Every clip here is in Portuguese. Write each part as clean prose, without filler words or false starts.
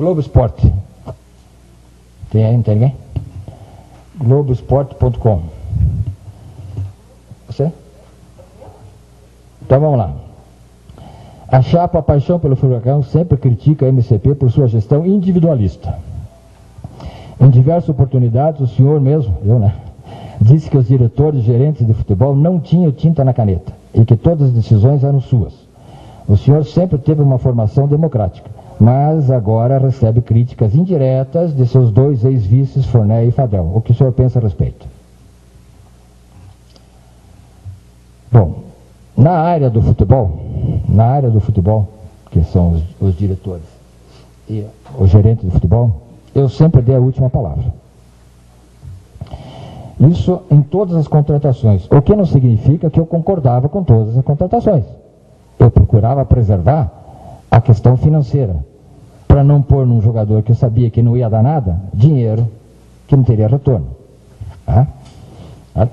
Globo Esporte. Tem aí, não tem ninguém? Globoesporte.com. Você? Então vamos lá. A chapa Paixão pelo Furacão sempre critica a MCP por sua gestão individualista. Em diversas oportunidades, o senhor mesmo, eu, né, disse que os diretores e gerentes de futebol não tinham tinta na caneta e que todas as decisões eram suas. O senhor sempre teve uma formação democrática, mas agora recebe críticas indiretas de seus dois ex-vices, Forné e Fadel. O que o senhor pensa a respeito? Bom, na área do futebol, que são os diretores e os gerentes de futebol, eu sempre dei a última palavra. Isso em todas as contratações, o que não significa que eu concordava com todas as contratações. Eu procurava preservar a questão financeira, para não pôr num jogador que eu sabia que não ia dar nada, dinheiro que não teria retorno. Tá?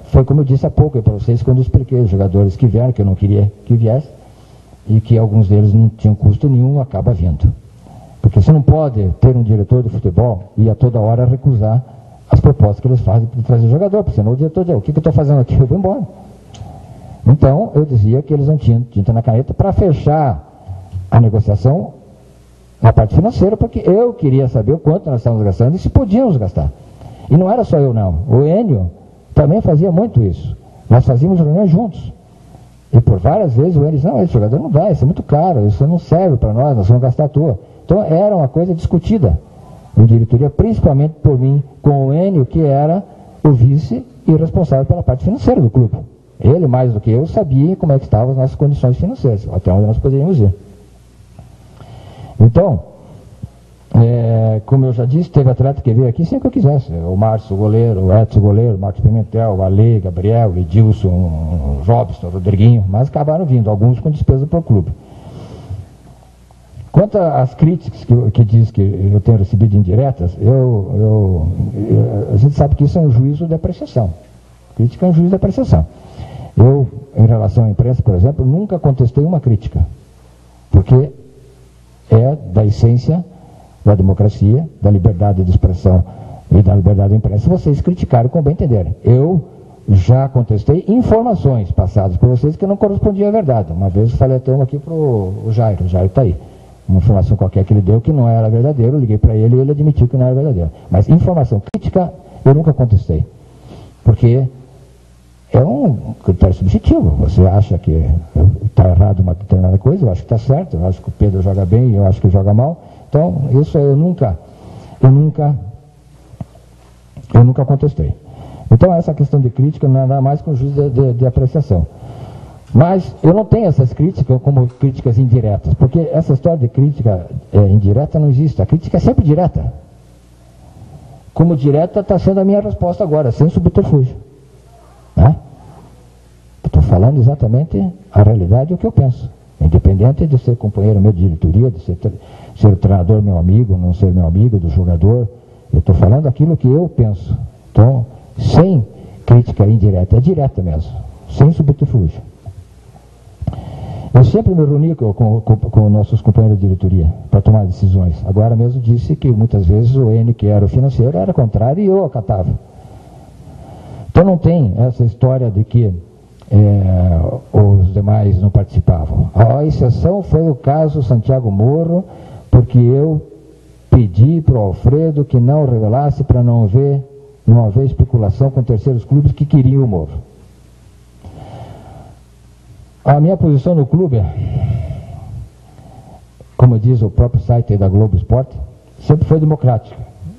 Foi como eu disse há pouco para vocês, quando eu expliquei os jogadores que vieram, que eu não queria que viessem, e que alguns deles não tinham custo nenhum, acaba vindo. Porque você não pode ter um diretor de futebol e a toda hora recusar as propostas que eles fazem para trazer jogador, porque senão o diretor diz, o que eu estou fazendo aqui? Eu vou embora. Então, eu dizia que eles não tinham tinta na caneta para fechar a negociação na parte financeira, porque eu queria saber o quanto nós estávamos gastando e se podíamos gastar. E não era só eu, não. O Enio também fazia muito isso. Nós fazíamos reuniões juntos. E por várias vezes o Enio disse, não, esse jogador não dá, isso é muito caro, isso não serve para nós vamos gastar à toa. Então era uma coisa discutida em diretoria, principalmente por mim, com o Enio, que era o vice e responsável pela parte financeira do clube. Ele, mais do que eu, sabia como é que estavam as nossas condições financeiras, até onde nós poderíamos ir. Então, como eu já disse, teve atleta que veio aqui sem que eu quisesse. O Márcio, o goleiro, o Edson, o goleiro, o Marcos Pimentel, o Ale, Gabriel, o Edilson, o Robson, o Rodriguinho, mas acabaram vindo, alguns com despesa para o clube. Quanto às críticas que diz que eu tenho recebido indiretas, a gente sabe que isso é um juízo de apreciação. Crítica é um juízo de apreciação. Eu, em relação à imprensa, por exemplo, nunca contestei uma crítica, porque é da essência da democracia, da liberdade de expressão e da liberdade da imprensa, vocês criticaram como bem entenderem. Eu já contestei informações passadas por vocês que não correspondiam à verdade. Uma vez eu falei até uma aqui para o Jairo está aí. Uma informação qualquer que ele deu que não era verdadeira, eu liguei para ele e ele admitiu que não era verdadeira. Mas informação crítica eu nunca contestei, porque é um critério subjetivo. Você acha que está errado uma determinada coisa, eu acho que está certo, eu acho que o Pedro joga bem, eu acho que joga mal. Então, isso eu nunca contestei. Então, essa questão de crítica não é nada mais que um juízo de apreciação. Mas eu não tenho essas críticas como críticas indiretas, porque essa história de crítica indireta não existe. A crítica é sempre direta. Como direta está sendo a minha resposta agora, sem subterfúgio. Né? Estou falando exatamente a realidade e o que eu penso. Independente de ser companheiro meu de diretoria, de ser o treinador meu amigo, não ser meu amigo, do jogador, eu estou falando aquilo que eu penso. Então, sem crítica indireta, é direta mesmo, sem subterfúgio. Eu sempre me reuni com nossos companheiros de diretoria para tomar decisões. Agora mesmo disse que muitas vezes o N, que era o financeiro, era contrário e eu acatava. Então não tem essa história de que os demais não participavam. A exceção foi o caso Santiago Morro, porque eu pedi para o Alfredo que não revelasse para não haver especulação com terceiros clubes que queriam o Morro. A minha posição no clube, como diz o próprio site da Globo Esporte, sempre foi democrática.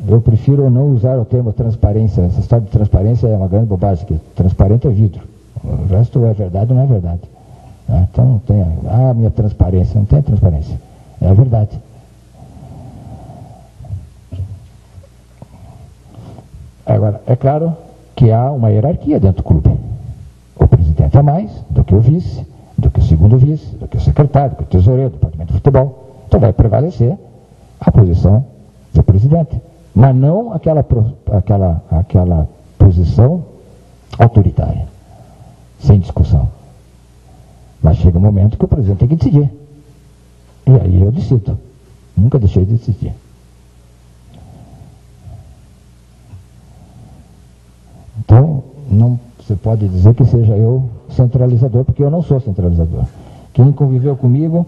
Eu prefiro não usar o termo transparência. Essa história de transparência é uma grande bobagem, que transparente é vidro. O resto é verdade ou não é verdade. Então não tem minha transparência, não tem transparência. É a verdade. Agora, é claro que há uma hierarquia dentro do clube. O presidente é mais do que o vice, do que o segundo vice, do que o secretário, do que o tesoureiro, do departamento de futebol. Então vai prevalecer a posição do presidente. Mas não aquela posição autoritária, sem discussão. Mas chega um momento que o presidente tem que decidir. E aí eu decido. Nunca deixei de decidir. você pode dizer que seja eu centralizador, porque eu não sou centralizador. Quem conviveu comigo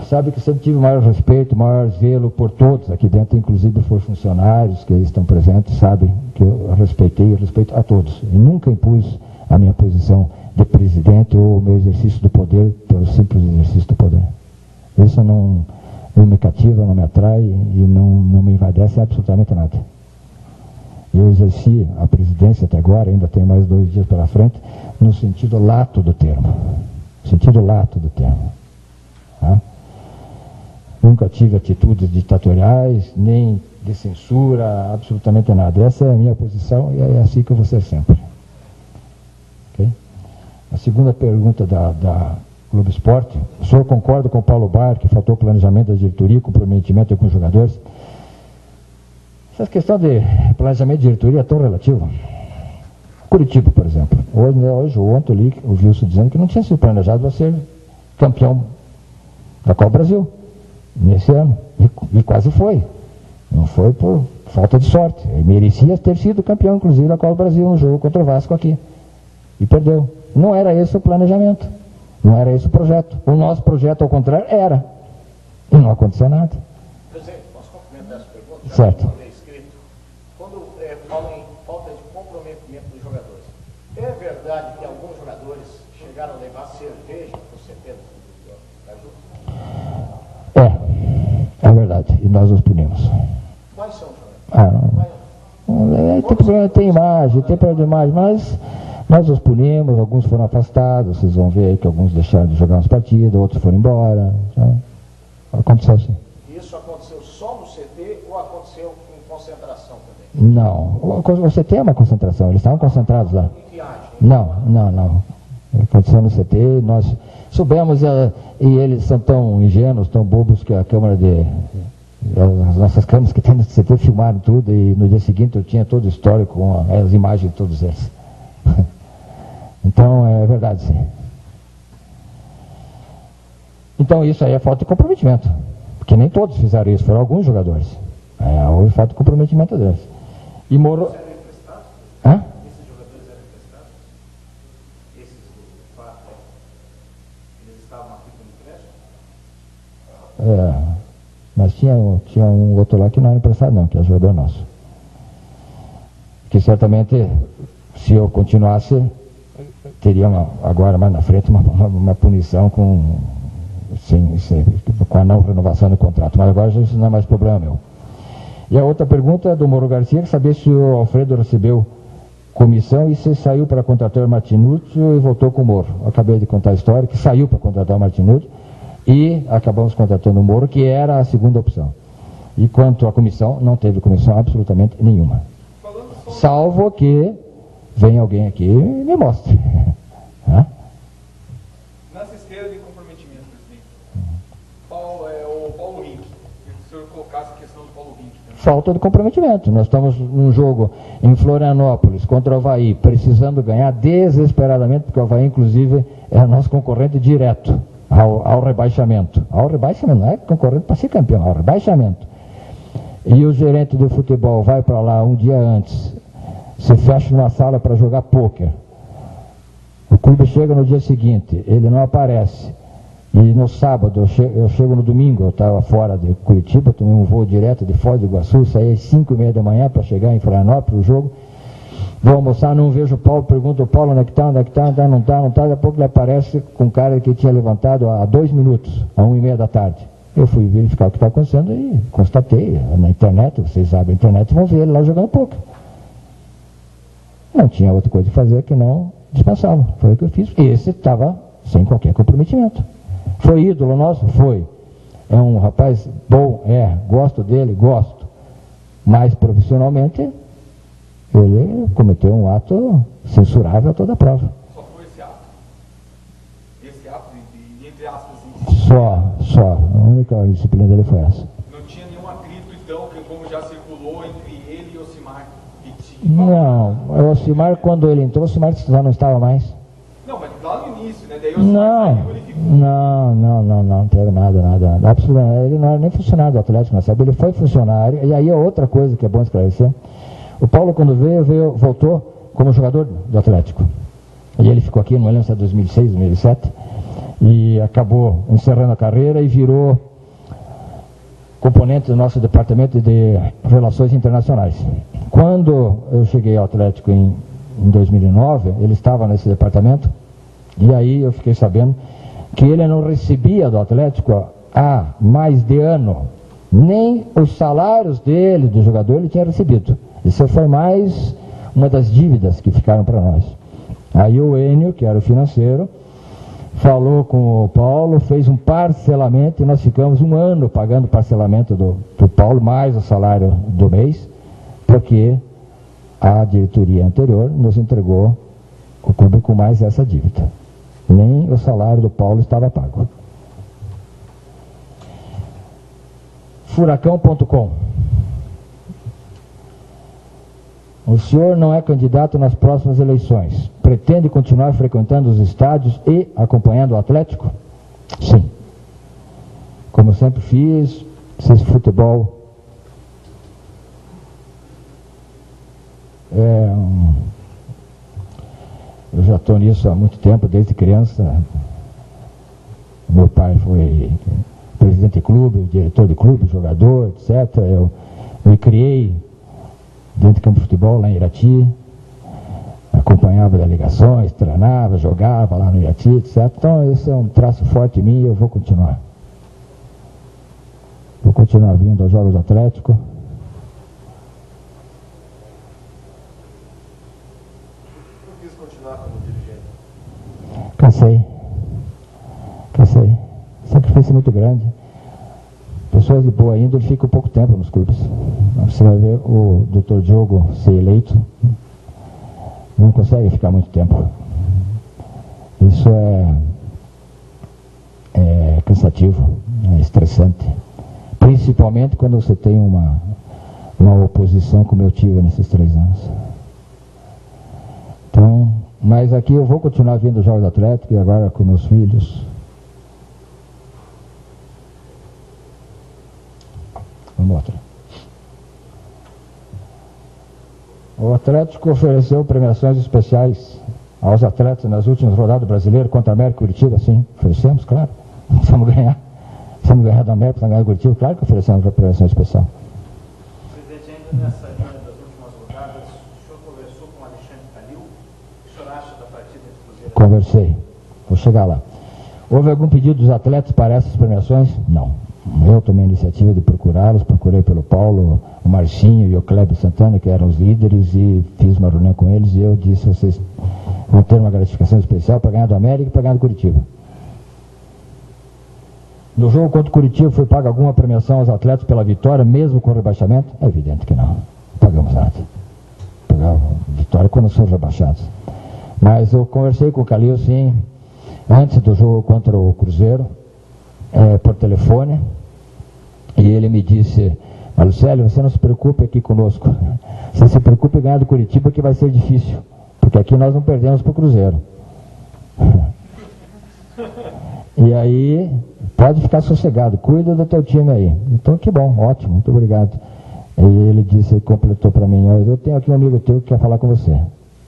sabe que sempre tive o maior respeito, o maior zelo por todos aqui dentro, inclusive por funcionários que estão presentes, sabem que eu respeitei e respeito a todos. E nunca impus a minha posição de presidente ou o meu exercício do poder pelo simples exercício do poder. Isso não me cativa, não me atrai e não me envaidece absolutamente nada. Eu exerci a presidência até agora, ainda tenho mais 2 dias pela frente, no sentido lato do termo. Sentido lato do termo. Tá? Nunca tive atitudes ditatoriais, nem de censura, absolutamente nada. Essa é a minha posição e é assim que eu vou ser sempre. Okay? A segunda pergunta da Globo Esporte: o senhor concorda com o Paulo Bar que faltou planejamento da diretoria, comprometimento com os jogadores? Essa questão de planejamento de diretoria é tão relativa. Curitiba, por exemplo. Hoje ontem eu li o Wilson dizendo que não tinha sido planejado para ser campeão da Copa Brasil nesse ano. E quase foi. Não foi por falta de sorte. Ele merecia ter sido campeão, inclusive, da Copa Brasil no jogo contra o Vasco aqui. E perdeu. Não era esse o planejamento. Não era esse o projeto. O nosso projeto, ao contrário, era. E não aconteceu nada. Presidente, posso complementar essa pergunta? Certo. Quando falam em falta de comprometimento dos jogadores, é verdade que alguns jogadores chegaram a levar cerveja para o CT da Ju? É verdade. E nós os punimos. Quais são os jogadores? Tem imagem, tem problema de imagem, mas nós os punimos, alguns foram afastados, vocês vão ver aí que alguns deixaram de jogar umas partidas, outros foram embora. Aconteceu assim. Isso aconteceu só no CT ou aconteceu em concentração também? Não. O CT é uma concentração, eles estavam concentrados lá. Em viagem? Não. Aconteceu no CT, nós soubemos, e eles são tão ingênuos, tão bobos, que a Câmara as nossas câmeras que tem no CT filmaram tudo, e no dia seguinte eu tinha todo o histórico com as imagens de todos eles. Então é verdade, sim. Então isso aí é falta de comprometimento, porque nem todos fizeram isso, foram alguns jogadores. Houve falta de comprometimento deles. E Moro... Esses jogadores eram emprestados? Esses do fato, eles estavam aqui como empréstimo? Mas tinha um outro lá que não era emprestado não, que é jogador nosso. Que certamente, se eu continuasse, teria agora mais na frente uma punição com a não renovação do contrato. Mas agora isso não é mais problema meu. E a outra pergunta é do Moro Garcia, que sabia se o Alfredo recebeu comissão e se saiu para contratar o Martinúcio e voltou com o Moro. Eu acabei de contar a história, que saiu para contratar o Martinúcio e acabamos contratando o Moro, que era a segunda opção. E quanto à comissão, não teve comissão absolutamente nenhuma. Salvo que venha alguém aqui e me mostre. Nessa esteira de comprometimento, presidente, o Paulo Rink, que o senhor colocasse a questão do Paulo Rink. Falta de comprometimento. Nós estamos num jogo em Florianópolis contra o Avaí, precisando ganhar desesperadamente, porque o Avaí, inclusive, é nosso concorrente direto ao rebaixamento. Ao rebaixamento, não é concorrente para ser campeão, ao rebaixamento. E o gerente de futebol vai para lá um dia antes, se fecha numa sala para jogar pôquer. O clube chega no dia seguinte, ele não aparece. E no sábado, eu chego no domingo, eu estava fora de Curitiba, tomei um voo direto de Foz do Iguaçu, saí às 5h30 da manhã para chegar em Florianópolis, o jogo. Vou almoçar, não vejo o Paulo, pergunto ao Paulo onde é que está, não está, daqui a pouco ele aparece com um cara que tinha levantado há 2 minutos, à 1h30 da tarde. Eu fui verificar o que está acontecendo e constatei, na internet, vocês abrem a internet e vão ver ele lá jogando pôquer. Não tinha outra coisa a fazer que não dispensava, foi o que eu fiz. Esse estava sem qualquer comprometimento. Foi ídolo nosso? Foi. É um rapaz bom? Gosto dele? Gosto. Mas profissionalmente, ele cometeu um ato censurável a toda a prova. Só foi esse ato? Esse ato, entre aspas, Só. A única disciplina dele foi essa. Não tinha nenhum atrito, então, que como já circulou entre ele e o Ocimar? Não, o Ocimar, quando ele entrou, o Ocimar já não estava mais. Não, mas lá no início, né? Daí o Ocimar saiu, ele ficou. Não teve nada. Absolutamente, ele não era nem funcionário do Atlético, não sabe? Ele foi funcionário, e aí é outra coisa que é bom esclarecer. O Paulo, quando voltou como jogador do Atlético. E ele ficou aqui, não lembro se é 2006, 2007, e acabou encerrando a carreira e virou componente do nosso departamento de relações internacionais. Quando eu cheguei ao Atlético em 2009, ele estava nesse departamento, e aí eu fiquei sabendo que ele não recebia do Atlético há mais de ano, nem os salários dele, do jogador, ele tinha recebido. Isso foi mais uma das dívidas que ficaram para nós. Aí o Enio, que era o financeiro, falou com o Paulo, fez um parcelamento e nós ficamos um ano pagando o parcelamento do Paulo, mais o salário do mês, porque a diretoria anterior nos entregou o clube com mais essa dívida. Nem o salário do Paulo estava pago. Furacão.com. O senhor não é candidato nas próximas eleições. Pretende continuar frequentando os estádios e acompanhando o Atlético? Sim. Como eu sempre fiz, futebol eu já estou nisso há muito tempo, desde criança. Meu pai foi presidente de clube, diretor de clube, jogador, etc. Eu me criei dentro do campo de futebol lá em Irati, acompanhava delegações, treinava, jogava lá no Irati, etc. Então esse é um traço forte em mim e eu vou continuar. Vou continuar vindo aos Jogos do Atlético. Por que continuar como dirigente? Cansei. Sacrifício muito grande. Pessoas de boa índole ficam pouco tempo nos clubes. Você vai ver o Dr. Diogo ser eleito, não consegue ficar muito tempo. Isso é cansativo, é estressante. Principalmente quando você tem uma oposição como eu tive nesses 3 anos. Então, mas aqui eu vou continuar vindo aos Jogos do Atlético e agora com meus filhos. Vamos outra. O Atlético ofereceu premiações especiais aos atletas nas últimas rodadas brasileiras contra a América e Curitiba, sim. Oferecemos, claro. Precisamos ganhar da América, precisamos ganhar do Curitiba, claro que oferecemos uma premiação especial. Presidente, ainda nessa linha das últimas rodadas, o senhor conversou com o Alexandre Calil? O que o senhor acha da partida entre Cruzeiro e Conversei. Vou chegar lá. Houve algum pedido dos atletas para essas premiações? Não. Eu tomei a iniciativa de procurá-los, procurei pelo Paulo, o Marcinho e o Kleber Santana, que eram os líderes, e fiz uma reunião com eles e eu disse: vocês vão ter uma gratificação especial para ganhar do América e para ganhar do Curitiba. No jogo contra o Curitiba foi paga alguma premiação aos atletas pela vitória, mesmo com o rebaixamento? É evidente que não pagamos nada. Pagamos vitória quando somos rebaixados. Mas eu conversei com o Calil, sim, antes do jogo contra o Cruzeiro, por telefone, e ele me disse: Marcelo, você não se preocupe aqui conosco, você se preocupe em ganhar do Curitiba, que vai ser difícil, porque aqui nós não perdemos para o Cruzeiro. E aí, pode ficar sossegado, cuida do teu time aí. Então, que bom, ótimo, muito obrigado. E ele disse, completou para mim: eu tenho aqui um amigo teu que quer falar com você.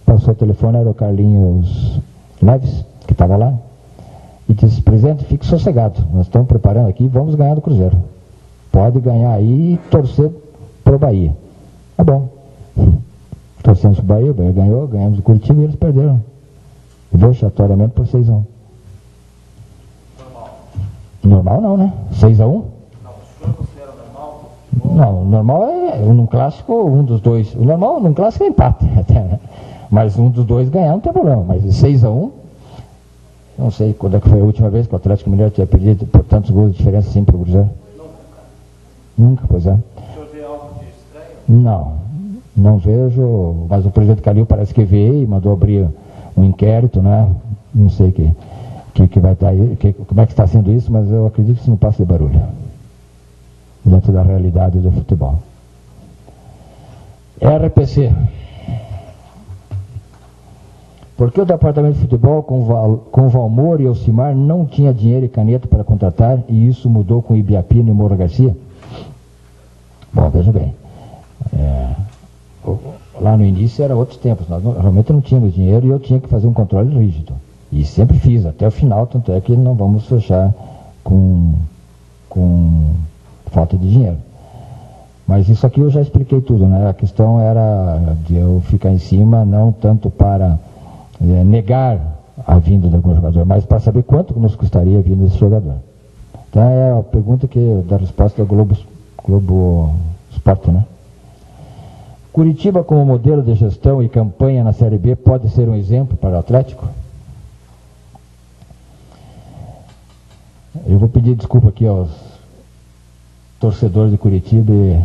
Passou o telefone, era o Carlinhos Neves, que estava lá, e disse: presidente, fique sossegado, nós estamos preparando aqui, vamos ganhar do Cruzeiro. Pode ganhar aí e torcer para o Bahia. Tá bom. Torcemos para o Bahia ganhou, ganhamos do Curitiba e eles perderam. Vexatoriamente por 6-1. Normal não, né? 6-1? Não, o senhor considera normal? Não, o normal é num clássico, um dos dois. O normal num clássico é empate, até, né? Mas um dos dois ganhar não tem problema. Mas 6-1, não sei quando é que foi a última vez que o Atlético Mineiro tinha perdido por tantos gols de diferença assim para o Cruzeiro. Nunca, pois é. O senhor vê algo de estranho? Não vejo, mas o presidente Calil parece que vê e mandou abrir um inquérito, né? Não sei que vai estar aí, como é que está sendo isso, mas eu acredito que isso não passa de barulho dentro da realidade do futebol. RPC. Por que o departamento de futebol com Valmor e Elcimar não tinha dinheiro e caneta para contratar e isso mudou com Ibiapino e Moura Garcia? Bom, veja bem, lá no início era outros tempos, nós realmente não tínhamos dinheiro e eu tinha que fazer um controle rígido. E sempre fiz, até o final, tanto é que não vamos fechar com falta de dinheiro. Mas isso aqui eu já expliquei tudo, né? A questão era de eu ficar em cima, não tanto para negar a vinda de algum jogador, mas para saber quanto nos custaria a vinda desse jogador. Então é a pergunta da resposta da Globo Esporte, né? Curitiba como modelo de gestão e campanha na Série B pode ser um exemplo para o Atlético? Eu vou pedir desculpa aqui aos torcedores de Curitiba e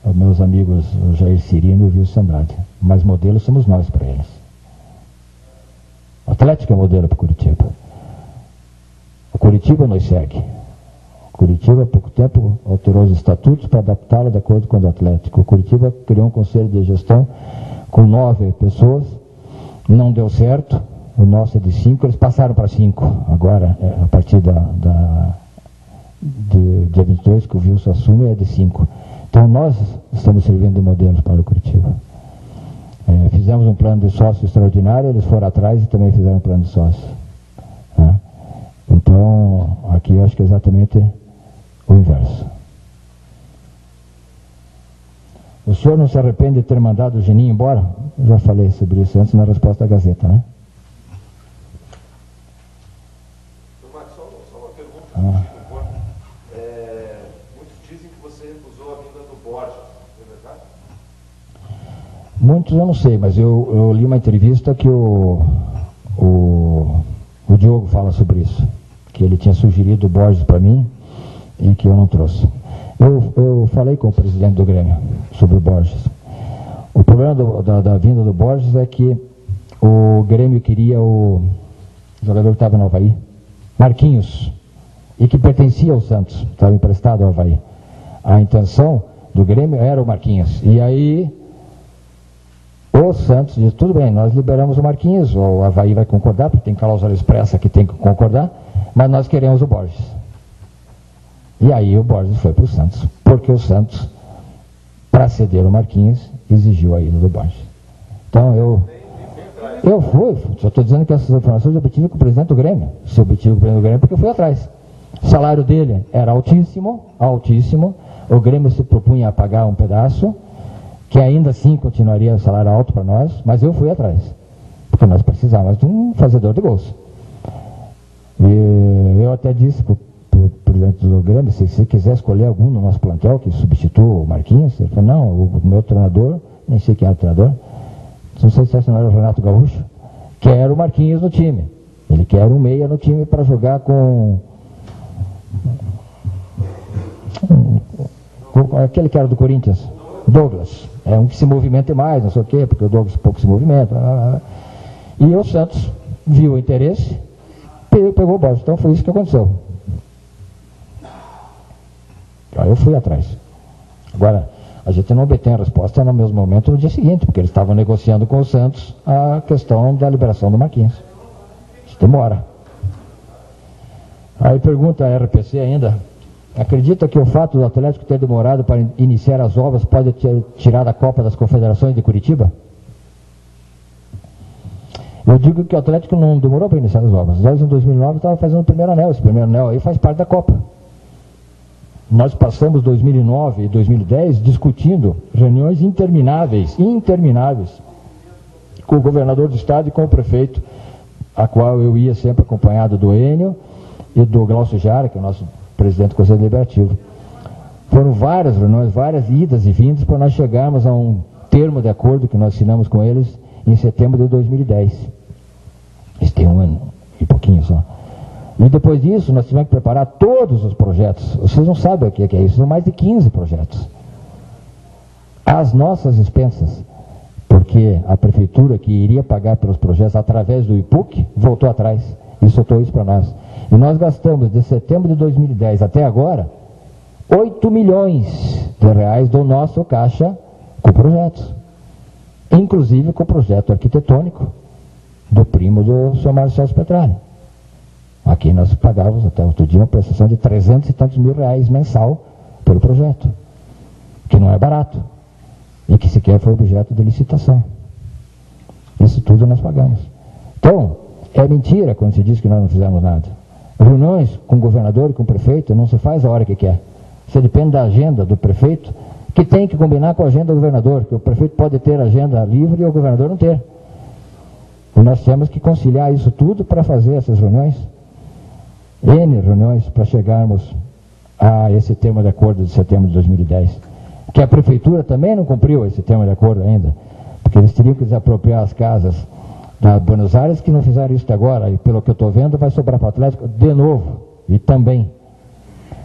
aos meus amigos o Jair Cirino e o Wilson Andrade, mas modelo somos nós para eles. O Atlético é modelo para Curitiba. O Curitiba nos segue. O Curitiba, há pouco tempo, alterou os estatutos para adaptá-lo de acordo com o do Atlético. O Curitiba criou um conselho de gestão com 9 pessoas, não deu certo. O nosso é de 5, eles passaram para 5. Agora, a partir de dia 22, que o Wilson assume, é de 5. Então, nós estamos servindo de modelos para o Curitiba. Fizemos um plano de sócio extraordinário, eles foram atrás e também fizeram um plano de sócio. Né? Então, aqui eu acho que é exatamente o inverso. O senhor não se arrepende de ter mandado o Geninho embora? Eu já falei sobre isso antes na resposta da Gazeta, né? Só uma pergunta. Muitos dizem que você recusou a vinda do Borges, é verdade? Muitos eu não sei, mas eu li uma entrevista que o Diogo fala sobre isso, que ele tinha sugerido o Borges para mim e que eu não trouxe. Eu falei com o presidente do Grêmio sobre o Borges. O problema da vinda do Borges é que o Grêmio queria o jogador que estava no Avaí, Marquinhos, e que pertencia ao Santos, estava emprestado ao Avaí. A intenção do Grêmio era o Marquinhos. E aí o Santos disse, tudo bem, nós liberamos o Marquinhos, o Avaí vai concordar, porque tem cláusula expressa que tem que concordar, mas nós queremos o Borges. E aí o Borges foi para o Santos, porque o Santos, para ceder o Marquinhos, exigiu a ida do Borges. Então eu fui, só estou dizendo que essas informações eu obtive com o presidente do Grêmio. Se eu obtive com o presidente do Grêmio, porque eu fui atrás. O salário dele era altíssimo, altíssimo. O Grêmio se propunha a pagar um pedaço, que ainda assim continuaria o salário alto para nós, mas eu fui atrás, porque nós precisávamos de um fazedor de gols. E eu até disse para o presidente do Grêmio, se quiser escolher algum no nosso plantel que substitua o Marquinhos, ele falou, não, o meu treinador, nem sei quem era o treinador, não sei se não era o Renato Gaúcho, quer o Marquinhos no time. Ele quer um meia no time para jogar com aquele que era do Corinthians, Douglas. É um que se movimente mais, não sei o quê, porque o Douglas pouco se movimenta. E o Santos viu o interesse, pegou o Borges. Então foi isso que aconteceu. Aí eu fui atrás. Agora, a gente não obtém a resposta no mesmo momento no dia seguinte, porque eles estavam negociando com o Santos a questão da liberação do Marquinhos. Isso demora. Aí pergunta a RPC ainda, acredita que o fato do Atlético ter demorado para iniciar as obras pode ter tirado a Copa das Confederações de Curitiba? Eu digo que o Atlético não demorou para iniciar as obras. Nós em 2009 estávamos fazendo o primeiro anel, esse primeiro anel aí faz parte da Copa. Nós passamos 2009 e 2010 discutindo reuniões intermináveis com o governador do estado e com o prefeito, a qual eu ia sempre acompanhado do Enio e do Glaucio Jara, que é o nosso presidente do Conselho Deliberativo. Foram várias reuniões, várias idas e vindas para nós chegarmos a um termo de acordo que nós assinamos com eles em setembro de 2010. Isso tem um ano e pouquinho só. E depois disso, nós tivemos que preparar todos os projetos. Vocês não sabem o que é isso, são mais de 15 projetos. Às nossas expensas, porque a prefeitura que iria pagar pelos projetos através do IPUC, voltou atrás e soltou isso para nós. E nós gastamos de setembro de 2010 até agora, 8 milhões de reais do nosso caixa com projetos. Inclusive com o projeto arquitetônico do primo do senhor Marcelo Petralha. Aqui nós pagávamos até outro dia uma prestação de 300 e tantos mil reais mensal pelo projeto, que não é barato. e que sequer foi objeto de licitação. Isso tudo nós pagamos. Então, é mentira quando se diz que nós não fizemos nada. Reuniões com o governador e com o prefeito não se faz a hora que quer. Você depende da agenda do prefeito, que tem que combinar com a agenda do governador, que o prefeito pode ter agenda livre e o governador não ter. E nós temos que conciliar isso tudo para fazer essas reuniões, N reuniões, para chegarmos a esse termo de acordo de setembro de 2010. Que a prefeitura também não cumpriu esse termo de acordo ainda, porque eles teriam que desapropriar as casas da Buenos Aires, que não fizeram isso até agora, e pelo que eu estou vendo vai sobrar para o Atlético de novo, e também.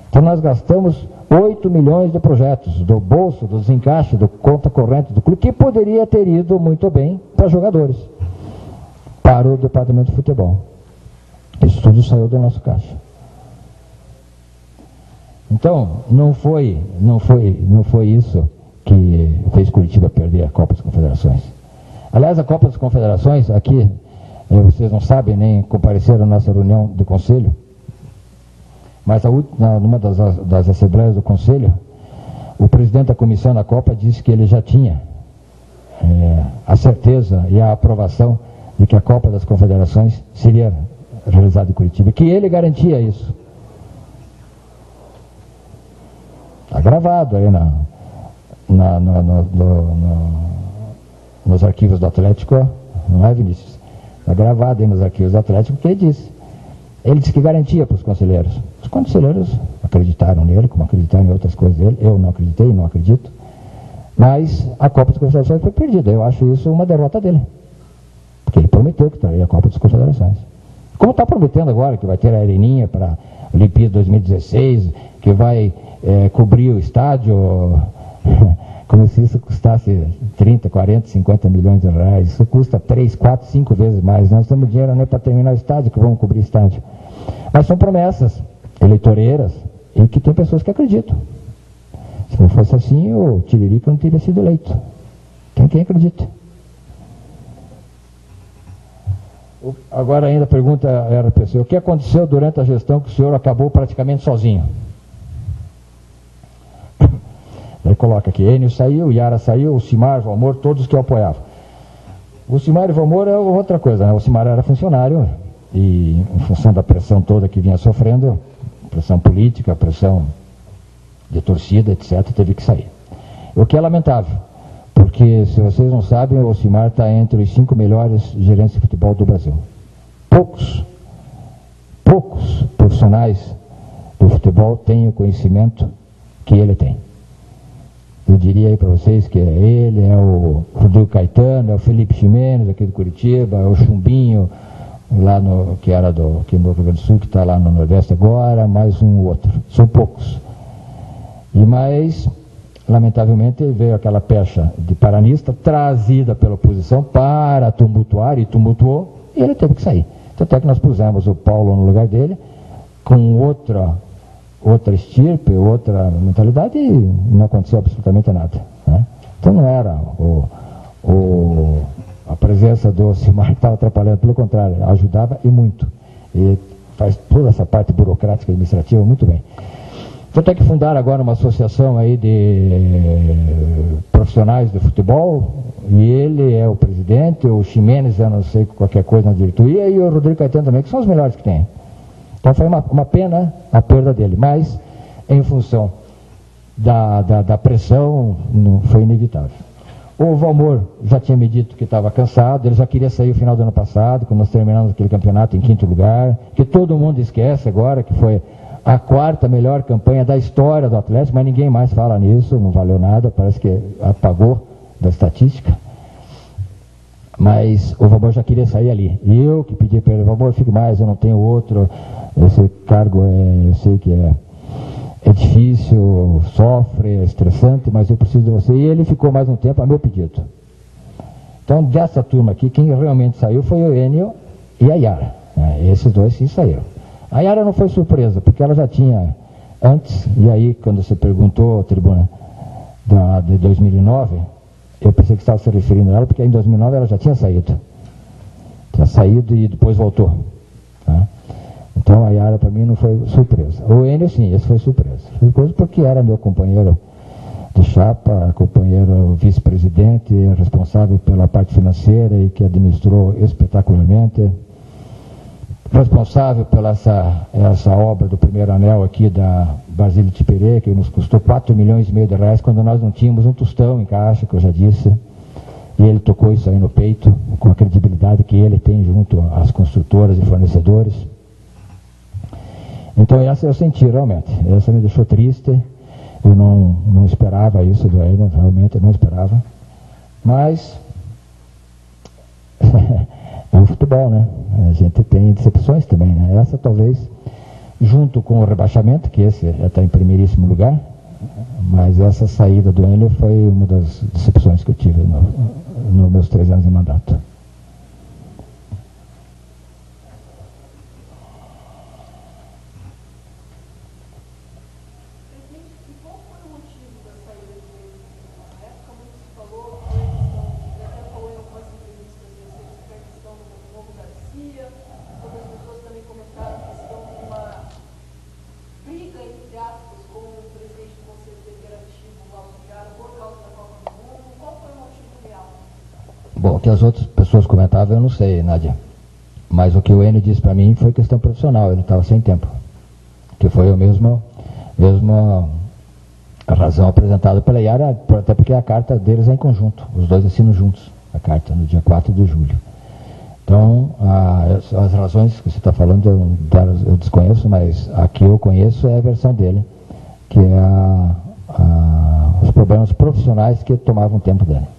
Então nós gastamos 8 milhões de projetos, do bolso, do desencaixe, do conta corrente do clube, que poderia ter ido muito bem para jogadores, para o departamento de futebol. Isso tudo saiu do nosso caixa. Então, não foi isso que fez Curitiba perder a Copa das Confederações. Aliás, a Copa das Confederações, aqui, vocês não sabem, nem compareceram à nossa reunião do Conselho, mas numa das assembleias do Conselho, o presidente da comissão da Copa disse que ele já tinha a certeza e a aprovação de que a Copa das Confederações seria realizada em Curitiba, que ele garantia isso. Está gravado aí nos arquivos do Atlético, não é, Vinícius? Está gravado aí nos arquivos do Atlético que ele disse. Ele disse que garantia para os conselheiros. Os conselheiros acreditaram nele, como acreditaram em outras coisas dele. Eu não acreditei, não acredito. Mas a Copa das Confederações foi perdida. Eu acho isso uma derrota dele. Porque ele prometeu que traria a Copa das Confederações. Como está prometendo agora que vai ter a areninha para a Olimpíada 2016, que vai cobrir o estádio, como se isso custasse 30, 40, 50 milhões de reais. Isso custa 3, 4, 5 vezes mais. Nós temos dinheiro nem para terminar o estádio, que vamos cobrir o estádio. Mas são promessas eleitoreiras e que tem pessoas que acreditam. Se não fosse assim, o Tiririca não teria sido eleito. Tem quem acredita. Agora ainda a pergunta era a pessoa: o que aconteceu durante a gestão que o senhor acabou praticamente sozinho? Ele coloca aqui: Enio saiu, Yara saiu, o Cimar, Valmor, todos que o apoiavam. O Cimar e Valmor é outra coisa, né? O Cimar era funcionário e, em função da pressão toda que vinha sofrendo, pressão política, pressão de torcida, etc., teve que sair. O que é lamentável, porque, se vocês não sabem, o Cimar está entre os 5 melhores gerentes de futebol do Brasil. Poucos profissionais do futebol têm o conhecimento que ele tem. Eu diria aí para vocês que ele, é o Rodrigo Caetano, é o Felipe Ximenes, aqui do Curitiba, é o Chumbinho, lá aqui no Rio Grande do Sul, que está lá no Nordeste agora, mais um outro. São poucos. Mas, lamentavelmente, veio aquela pecha de paranista, trazida pela oposição para tumultuar, e tumultuou, e ele teve que sair. Tanto é que nós pusemos o Paulo no lugar dele, com outra estirpe, outra mentalidade, e não aconteceu absolutamente nada, né? Então não era a presença do Cimar que estava atrapalhando, pelo contrário, ajudava e muito. E faz toda essa parte burocrática e administrativa muito bem. Tanto é que fundaram agora uma associação aí de profissionais de futebol, e ele é o presidente, o Ximenes, eu não sei, qualquer coisa na diretoria, e o Rodrigo Caetano também, que são os melhores que tem. Então foi uma pena a perda dele, mas em função da pressão não foi inevitável. O Valmor já tinha me dito que estava cansado, ele já queria sair no final do ano passado, quando nós terminamos aquele campeonato em 5º lugar, que todo mundo esquece agora, que foi a 4ª melhor campanha da história do Atlético, mas ninguém mais fala nisso, não valeu nada, parece que apagou da estatística. Mas o Valmor já queria sair ali. E eu que pedi para ele: Valmor, fique mais, eu não tenho outro, esse cargo eu sei que é difícil, sofre, é estressante, mas eu preciso de você. E ele ficou mais um tempo a meu pedido. Então, dessa turma aqui, quem realmente saiu foi o Enio e a Yara. Esses dois sim saíram. A Yara não foi surpresa, porque ela já tinha antes, e aí quando você perguntou, tribuna, de 2009, eu pensei que estava se referindo a ela, porque em 2009 ela já tinha saído. Tinha saído e depois voltou. Tá? Então a Yara para mim não foi surpresa. O Enio sim, esse foi surpresa. Surpresa porque era meu companheiro de chapa, companheiro vice-presidente, responsável pela parte financeira e que administrou espetacularmente, responsável pela essa obra do primeiro anel aqui da Basílio de Ipirê, que nos custou 4,5 milhões de reais, quando nós não tínhamos um tostão em caixa, que eu já disse, e ele tocou isso aí no peito, com a credibilidade que ele tem junto às construtoras e fornecedores. Então essa eu senti realmente, essa me deixou triste, eu não esperava isso do Enio, realmente eu não esperava, mas é o futebol, né? A gente tem decepções também, né? Essa talvez, junto com o rebaixamento, que esse está em primeiríssimo lugar, mas essa saída do Enio foi uma das decepções que eu tive nos meus 3 anos de mandato. Bom, o que as outras pessoas comentavam eu não sei, Nádia. Mas o que o Enio disse para mim foi questão profissional, ele estava sem tempo. Que foi a mesma razão apresentada pela Iara, até porque a carta deles é em conjunto. Os dois assinam juntos a carta, no dia 4 de julho. Então, as razões que você está falando eu desconheço, mas a que eu conheço é a versão dele, que é os problemas profissionais que tomavam tempo dele.